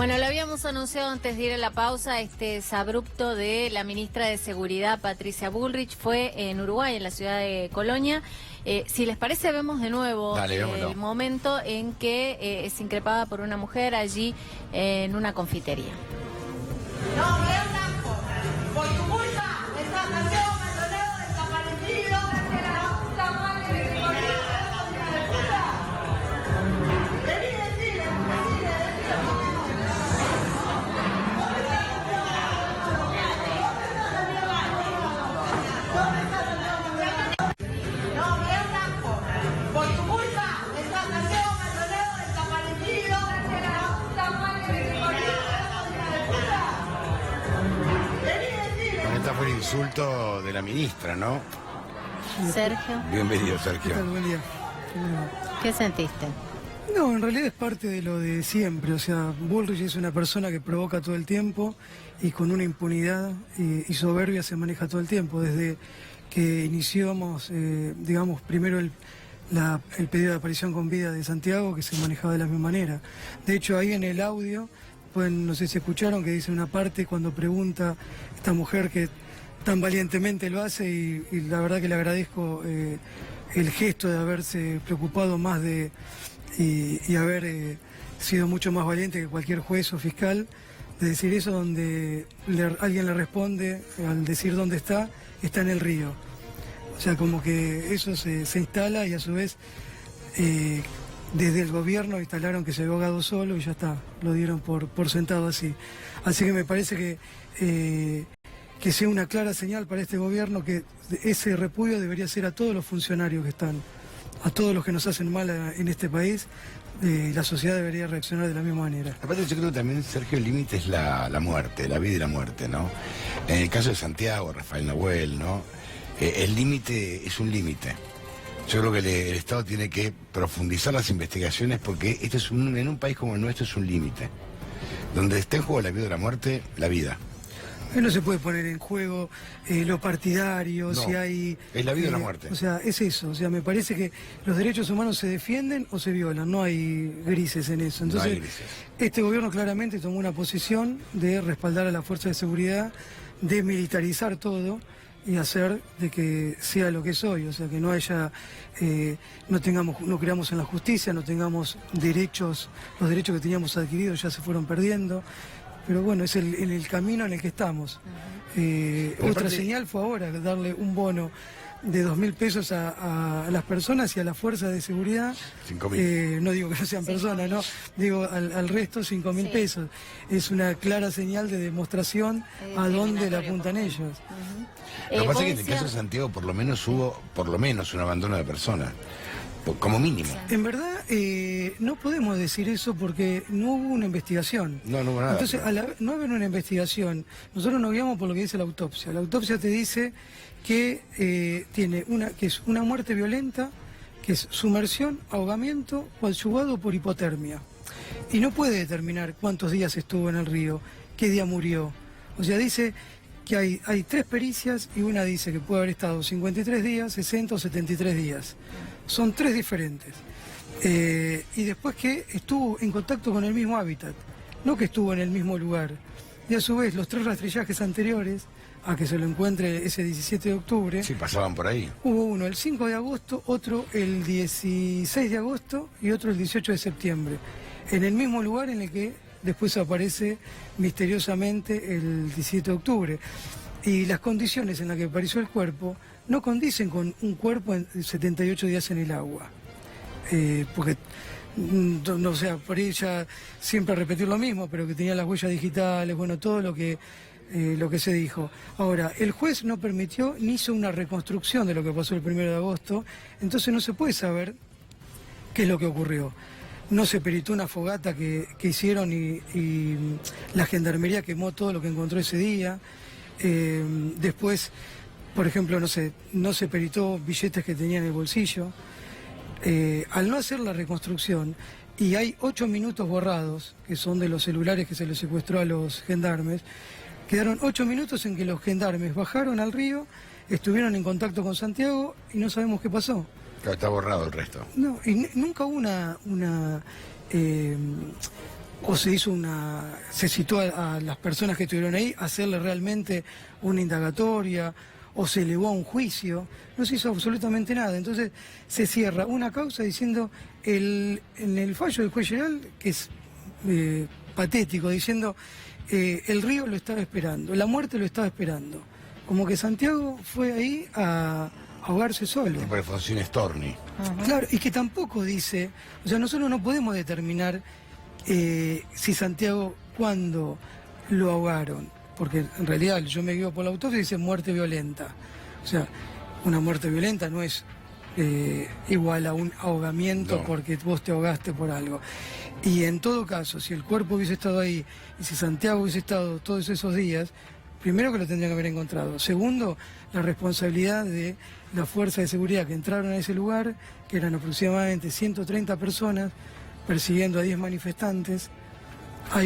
Bueno, lo habíamos anunciado antes de ir a la pausa, este exabrupto de la ministra de Seguridad, Patricia Bullrich, fue en Uruguay, en la ciudad de Colonia. Si les parece, vemos de nuevo el momento en que es increpada por una mujer allí en una confitería. No, Blanco, por tu culpa, esta canción, Maldonado desaparecido, desde la puta madre de mi colega, de puta. No, Blanco, por tu culpa, esta canción, Maldonado desaparecido, desde la puta madre de mi colega, de puta. Este fue el insulto de la ministra, ¿no? Sergio. Bienvenido, Sergio. ¿Qué tal? Buen día. ¿Qué sentiste? No, en realidad es parte de lo de siempre. O sea, Bullrich es una persona que provoca todo el tiempo y con una impunidad y soberbia se maneja todo el tiempo. Desde que iniciamos, digamos, primero el pedido de aparición con vida de Santiago, que se manejaba de la misma manera. De hecho, ahí en el audio, pues no sé si escucharon, que dice una parte cuando pregunta esta mujer que tan valientemente lo hace y la verdad que le agradezco el gesto de haberse preocupado más y haber sido mucho más valiente que cualquier juez o fiscal, de decir eso, donde alguien le responde al decir dónde está en el río. O sea, como que eso se instala y a su vez desde el gobierno instalaron que se había ahogado solo y ya está, lo dieron por sentado así. Así que me parece que sea una clara señal para este gobierno que ese repudio debería ser a todos los funcionarios que están, a todos los que nos hacen mal en este país. La sociedad debería reaccionar de la misma manera. Aparte, yo creo que también, Sergio, el límite es la muerte, la vida y la muerte, ¿no? En el caso de Santiago, Rafael Nahuel, ¿no? El límite es un límite. Yo creo que el Estado tiene que profundizar las investigaciones porque esto es en un país como el nuestro es un límite. Donde está en juego la vida o la muerte, la vida. No se puede poner en juego lo partidario, no, si hay... es la vida o la muerte. O sea, es eso. O sea, me parece que los derechos humanos se defienden o se violan. No hay grises en eso. Entonces, no hay grises. Este gobierno claramente tomó una posición de respaldar a la fuerza de seguridad, de militarizar todo y hacer de que sea lo que es hoy. O sea, que no haya... no creamos en la justicia, no tengamos derechos, los derechos que teníamos adquiridos ya se fueron perdiendo. Pero bueno, es en el camino en el que estamos. Otra señal fue ahora, darle un bono de 2.000 pesos a las personas y a la fuerza de seguridad. 5.000. No digo que no sean personas, no, digo al resto 5.000 pesos. Es una clara señal de demostración a dónde la apuntan ellos. Lo que pasa es que en el caso de Santiago por lo menos hubo un abandono de personas. Como mínimo. En verdad, no podemos decir eso porque no hubo una investigación. No hubo nada. Entonces, al no haber una investigación, nosotros nos guiamos por lo que dice la autopsia. La autopsia te dice que que es una muerte violenta, que es sumersión, ahogamiento, coadyuvado por hipotermia. Y no puede determinar cuántos días estuvo en el río, qué día murió. O sea, dice que hay 3 pericias y una dice que puede haber estado 53 días, 60 o 73 días. Son 3 diferentes. Y después que estuvo en contacto con el mismo hábitat, no que estuvo en el mismo lugar. Y a su vez, los 3 rastrillajes anteriores a que se lo encuentre ese 17 de octubre... Sí, pasaban por ahí. Hubo uno el 5 de agosto, otro el 16 de agosto y otro el 18 de septiembre. En el mismo lugar en el que después aparece misteriosamente el 17 de octubre. Y las condiciones en las que apareció el cuerpo no condicen con un cuerpo en 78 días en el agua. Porque, no, o sea, por ahí ya siempre repetir lo mismo, pero que tenía las huellas digitales, bueno, todo lo que se dijo. Ahora, el juez no permitió ni hizo una reconstrucción de lo que pasó el 1 de agosto, entonces no se puede saber qué es lo que ocurrió. No se peritó una fogata que hicieron y la gendarmería quemó todo lo que encontró ese día. Después, por ejemplo, no se peritó billetes que tenía en el bolsillo. Al no hacer la reconstrucción, y hay 8 minutos borrados, que son de los celulares que se les secuestró a los gendarmes, quedaron 8 minutos en que los gendarmes bajaron al río, estuvieron en contacto con Santiago y no sabemos qué pasó. Claro, está borrado el resto. No, y nunca hubo o se citó a las personas que estuvieron ahí a hacerle realmente una indagatoria, o se elevó a un juicio. No se hizo absolutamente nada. Entonces se cierra una causa diciendo, en el fallo del juez general, que es patético, diciendo, el río lo estaba esperando, la muerte lo estaba esperando. Como que Santiago fue ahí a ahogarse solo. Por Alfonsín Storni. Claro, y que tampoco dice, o sea, nosotros no podemos determinar si Santiago, cuándo lo ahogaron, porque en realidad yo me guío por la autopsia y dice muerte violenta. O sea, una muerte violenta no es igual a un ahogamiento, no, porque vos te ahogaste por algo. Y en todo caso, si el cuerpo hubiese estado ahí y si Santiago hubiese estado todos esos días, primero que lo tendrían que haber encontrado. Segundo, la responsabilidad de la fuerza de seguridad que entraron a ese lugar, que eran aproximadamente 130 personas, persiguiendo a 10 manifestantes.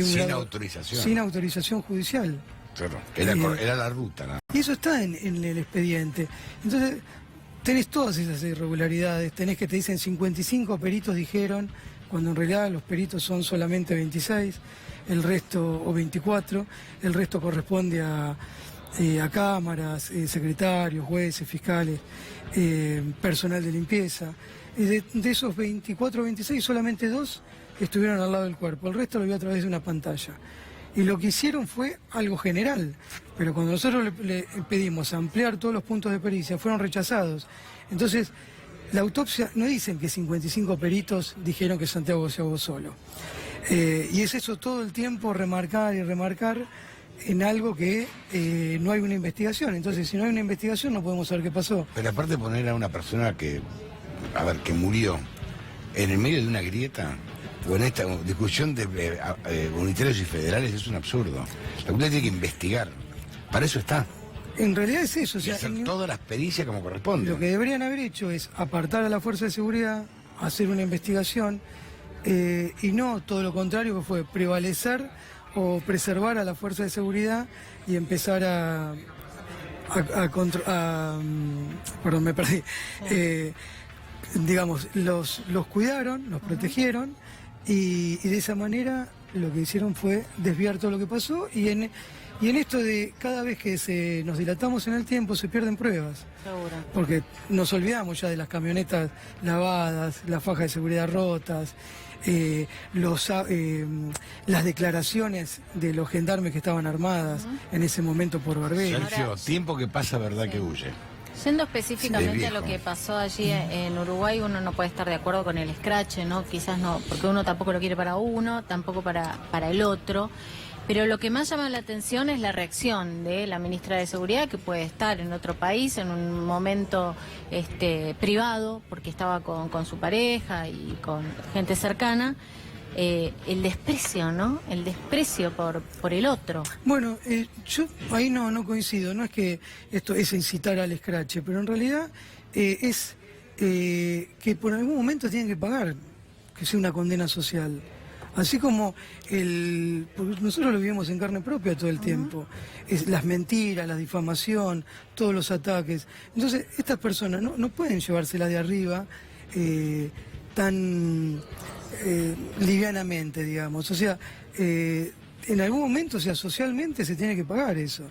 Sin autorización. Sin autorización judicial. Claro, era la ruta, ¿no? Y eso está en el expediente. Entonces, tenés todas esas irregularidades, tenés que te dicen 55 peritos dijeron, cuando en realidad los peritos son solamente 26, el resto, o 24, el resto corresponde a cámaras, secretarios, jueces, fiscales, personal de limpieza. De esos 24 o 26, solamente 2 estuvieron al lado del cuerpo, el resto lo vio a través de una pantalla. Y lo que hicieron fue algo general, pero cuando nosotros le pedimos ampliar todos los puntos de pericia, fueron rechazados. Entonces, la autopsia, no dicen que 55 peritos dijeron que Santiago se ahogó solo. Y es eso todo el tiempo, remarcar y remarcar en algo que no hay una investigación. Entonces, si no hay una investigación, no podemos saber qué pasó. Pero aparte poner a una persona que murió en el medio de una grieta, o en esta discusión de unitarios y federales, es un absurdo. La Junta tiene que investigar. Para eso está. En realidad es eso. O sea, y hacer todas las pericias como corresponde. Lo que deberían haber hecho es apartar a la fuerza de seguridad, hacer una investigación, y no todo lo contrario, que fue prevalecer o preservar a la fuerza de seguridad y empezar perdón, me perdí. Digamos, los cuidaron, los protegieron, y de esa manera lo que hicieron fue desviar todo lo que pasó, y en esto de cada vez que nos dilatamos en el tiempo se pierden pruebas. Seguro. Porque nos olvidamos ya de las camionetas lavadas, las fajas de seguridad rotas, las declaraciones de los gendarmes que estaban armadas en ese momento por Barbero. Sergio, tiempo que pasa, verdad que huye. Yendo específicamente a lo que pasó allí en Uruguay, uno no puede estar de acuerdo con el escrache, ¿no? Quizás no, porque uno tampoco lo quiere para uno, tampoco para el otro. Pero lo que más llama la atención es la reacción de la ministra de Seguridad, que puede estar en otro país, en un momento privado, porque estaba con su pareja y con gente cercana. El desprecio, ¿no? El desprecio por el otro. Bueno, yo ahí no coincido. No es que esto es incitar al escrache, pero en realidad es que por algún momento tienen que pagar, que sea una condena social. Así como porque nosotros lo vivimos en carne propia todo el tiempo, las mentiras, la difamación, todos los ataques. Entonces, estas personas no pueden llevársela de arriba tan livianamente, digamos. O sea, en algún momento, o sea, socialmente se tiene que pagar eso.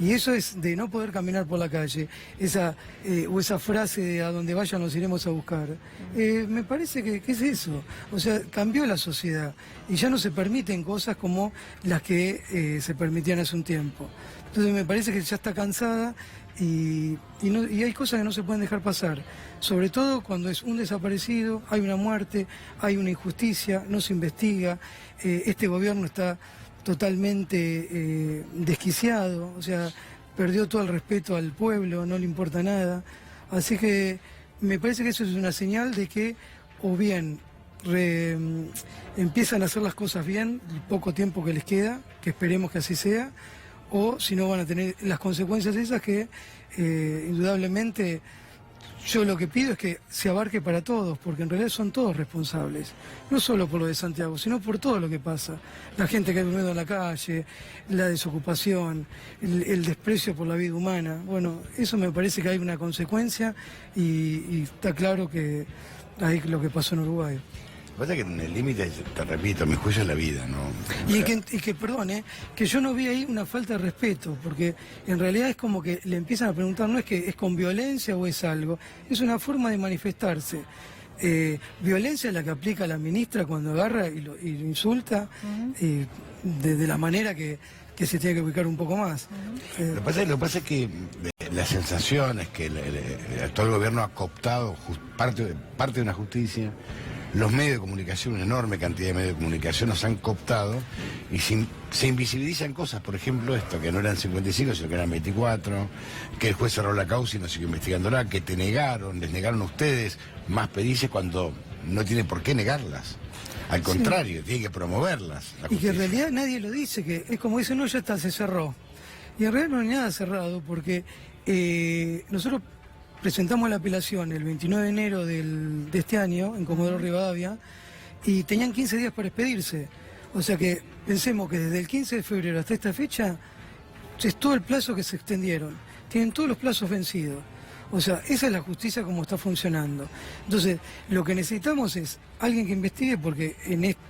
Y eso es de no poder caminar por la calle, esa frase de a donde vayan los iremos a buscar. Me parece que es eso. O sea, cambió la sociedad y ya no se permiten cosas como las que se permitían hace un tiempo. Entonces me parece que ya está cansada y hay cosas que no se pueden dejar pasar. Sobre todo cuando es un desaparecido, hay una muerte, hay una injusticia, no se investiga. Este gobierno está totalmente desquiciado, o sea, perdió todo el respeto al pueblo, no le importa nada. Así que me parece que eso es una señal de que o bien empiezan a hacer las cosas bien, el poco tiempo que les queda, que esperemos que así sea, o si no van a tener las consecuencias esas que indudablemente yo lo que pido es que se abarque para todos, porque en realidad son todos responsables, no solo por lo de Santiago, sino por todo lo que pasa. La gente que ha durmiendo en la calle, la desocupación, el desprecio por la vida humana. Bueno, eso me parece que hay una consecuencia y está claro que hay lo que pasó en Uruguay. Pasa que en el límite, te repito, mi juicio es la vida, ¿no? Y que perdón, que yo no vi ahí una falta de respeto, porque en realidad es como que le empiezan a preguntar, no es que es con violencia o es algo, es una forma de manifestarse. Violencia es la que aplica la ministra cuando agarra y lo insulta, de la manera que se tiene que ubicar un poco más. Lo que pasa es que la sensación es que el actual gobierno ha cooptado parte de una justicia. Los medios de comunicación, una enorme cantidad de medios de comunicación nos han cooptado y se invisibilizan cosas, por ejemplo esto, que no eran 55, sino que eran 24, que el juez cerró la causa y no siguió investigándola, que les negaron a ustedes más pericias cuando no tiene por qué negarlas. Al contrario, tiene que promoverlas. Y que en realidad nadie lo dice, que es como dicen, no, ya está, se cerró. Y en realidad no hay nada cerrado, porque nosotros presentamos la apelación el 29 de enero de este año en Comodoro Rivadavia y tenían 15 días para expedirse. O sea que pensemos que desde el 15 de febrero hasta esta fecha es todo el plazo que se extendieron. Tienen todos los plazos vencidos. O sea, esa es la justicia como está funcionando. Entonces, lo que necesitamos es alguien que investigue, porque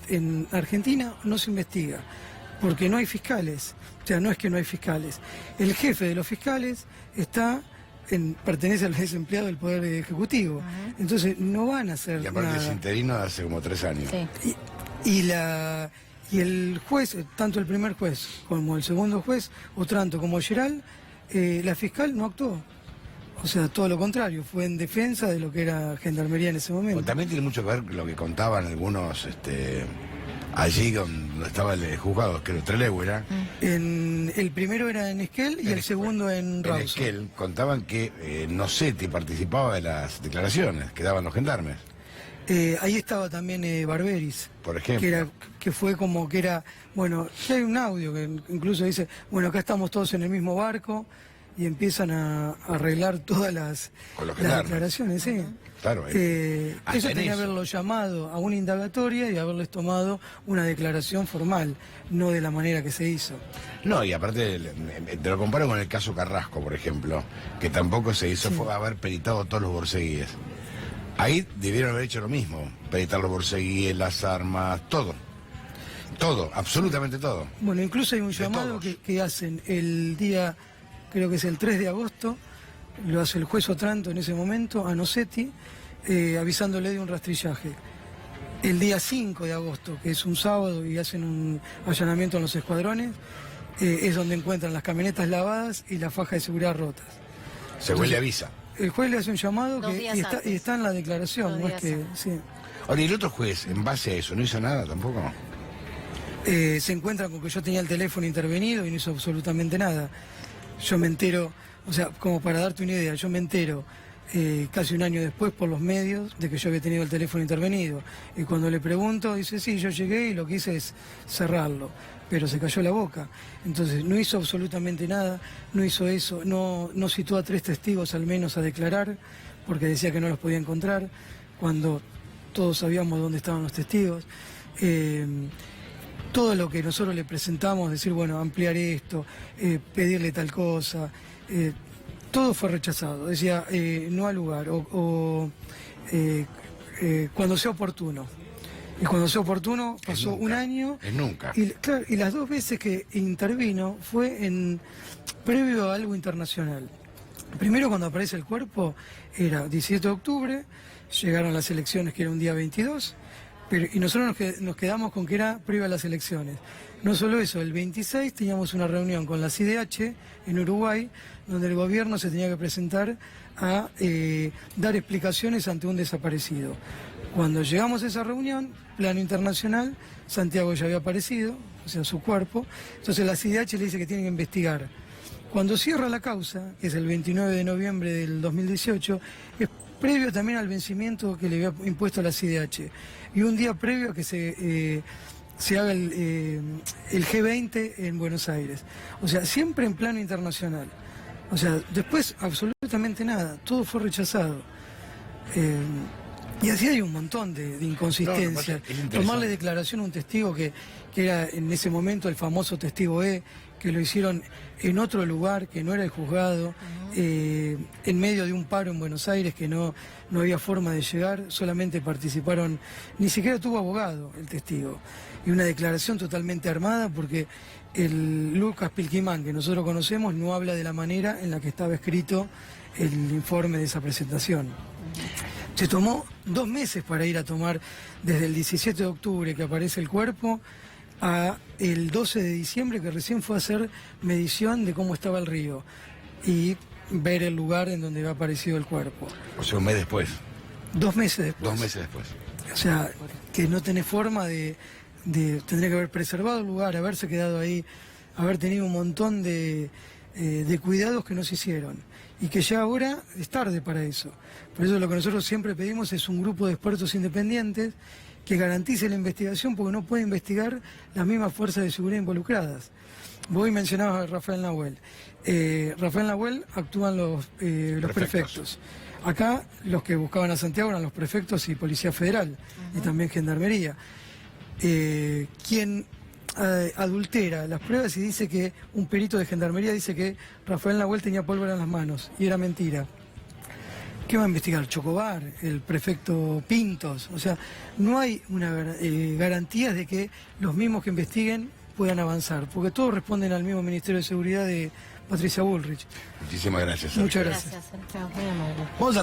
en Argentina no se investiga, porque no hay fiscales. O sea, no es que no hay fiscales. El jefe de los fiscales pertenece al desempleado del Poder Ejecutivo. Entonces no van a hacer nada. Y aparte es interino de hace como 3 años. Sí. Y el juez, tanto el primer juez como el segundo juez, Otranto como Geral, la fiscal no actuó. O sea, todo lo contrario, fue en defensa de lo que era Gendarmería en ese momento. Bueno, también tiene mucho que ver con lo que contaban algunos allí donde estaba el juzgado, creo, Trelew era. El primero era en Esquel y el segundo en Rawson. En Esquel contaban que Nocetti participaba de las declaraciones que daban los gendarmes. Ahí estaba también Barberis. Por ejemplo. Que fue como que era, bueno, ya hay un audio que incluso dice, bueno, acá estamos todos en el mismo barco, y empiezan a arreglar todas las declaraciones, sí. Claro, eso tenía que haberlo llamado a una indagatoria y haberles tomado una declaración formal, no de la manera que se hizo. No, y aparte, te lo comparo con el caso Carrasco, por ejemplo, que tampoco se hizo, fue haber peritado todos los borceguíes. Ahí debieron haber hecho lo mismo, peritar los borceguíes, las armas, todo. Todo, absolutamente todo. Bueno, incluso hay un llamado que hacen el día, creo que es el 3 de agosto, lo hace el juez Otranto en ese momento, a Nocetti, avisándole de un rastrillaje. El día 5 de agosto, que es un sábado, y hacen un allanamiento en los escuadrones, es donde encuentran las camionetas lavadas y las fajas de seguridad rotas. Según le avisa. El juez le hace un llamado y está en la declaración, no es que... Sí. Ahora, ¿y el otro juez, en base a eso, no hizo nada tampoco? Se encuentra con que yo tenía el teléfono intervenido y no hizo absolutamente nada. Yo me entero, o sea, como para darte una idea, yo me entero casi un año después por los medios de que yo había tenido el teléfono intervenido. Y cuando le pregunto, dice, sí, yo llegué y lo que hice es cerrarlo, pero se cayó la boca. Entonces no hizo absolutamente nada, no hizo eso, no citó a 3 testigos al menos a declarar, porque decía que no los podía encontrar, cuando todos sabíamos dónde estaban los testigos. Todo lo que nosotros le presentamos, decir, bueno, ampliar esto, pedirle tal cosa, todo fue rechazado. Decía, no al lugar, cuando sea oportuno. Y cuando sea oportuno, pasó nunca, un año. Es nunca. Y las 2 veces que intervino fue previo a algo internacional. Primero, cuando aparece el cuerpo, era 17 de octubre, llegaron las elecciones, que era un día 22, y nosotros nos quedamos con que era previo a las elecciones. No solo eso, el 26 teníamos una reunión con la CIDH en Uruguay, donde el gobierno se tenía que presentar a dar explicaciones ante un desaparecido. Cuando llegamos a esa reunión, plano internacional, Santiago ya había aparecido, o sea, su cuerpo, entonces la CIDH le dice que tiene que investigar. Cuando cierra la causa, que es el 29 de noviembre del 2018, es previo también al vencimiento que le había impuesto la CIDH, y un día previo a que se haga el G20 en Buenos Aires. O sea, siempre en plano internacional. O sea, después absolutamente nada, todo fue rechazado. Y así hay un montón de inconsistencias. Tomarle declaración a un testigo que era en ese momento el famoso testigo E, que lo hicieron en otro lugar, que no era el juzgado, en medio de un paro en Buenos Aires, que no había forma de llegar, solamente participaron, ni siquiera tuvo abogado el testigo. Y una declaración totalmente armada, porque el Lucas Pilquimán, que nosotros conocemos, no habla de la manera en la que estaba escrito el informe de esa presentación. Se tomó 2 meses para ir a tomar, desde el 17 de octubre que aparece el cuerpo, a el 12 de diciembre que recién fue a hacer medición de cómo estaba el río y ver el lugar en donde había aparecido el cuerpo. O sea, un mes después. 2 meses después. 2 meses después. O sea, que no tenés forma de tendría que haber preservado el lugar, haberse quedado ahí, haber tenido un montón de cuidados que no se hicieron. Y que ya ahora es tarde para eso. Por eso lo que nosotros siempre pedimos es un grupo de expertos independientes que garantice la investigación, porque no puede investigar las mismas fuerzas de seguridad involucradas. Vos mencionabas a Rafael Nahuel. Rafael Nahuel actúan los prefectos. Acá los que buscaban a Santiago eran los prefectos y Policía Federal, y también Gendarmería. Quien adultera las pruebas y dice que un perito de Gendarmería dice que Rafael Nahuel tenía pólvora en las manos, y era mentira. ¿Qué va a investigar? Chocobar, el prefecto Pintos. O sea, no hay garantías de que los mismos que investiguen puedan avanzar, porque todos responden al mismo Ministerio de Seguridad de Patricia Bullrich. Muchísimas gracias. Muchas gracias. Gracias, Sergio. Muy amable. Vamos a